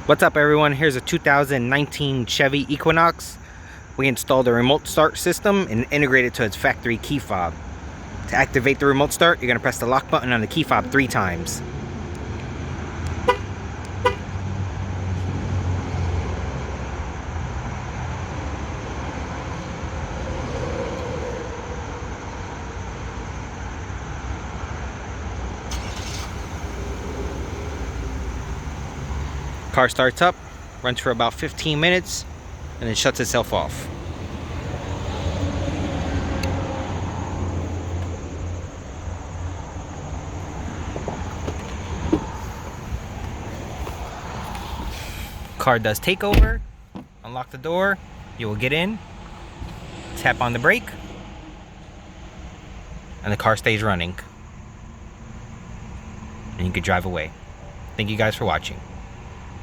What's up everyone, here's a 2019 Chevy Equinox. We installed a remote start system and integrated to its factory key fob. To activate the remote start, you're going to press the lock button on the key fob 3 times. Car starts up, runs for about 15 minutes, and then shuts itself off. Car does take over. Unlock the door, you will get in, tap on the brake, and the car stays running. And you can drive away. Thank you guys for watching.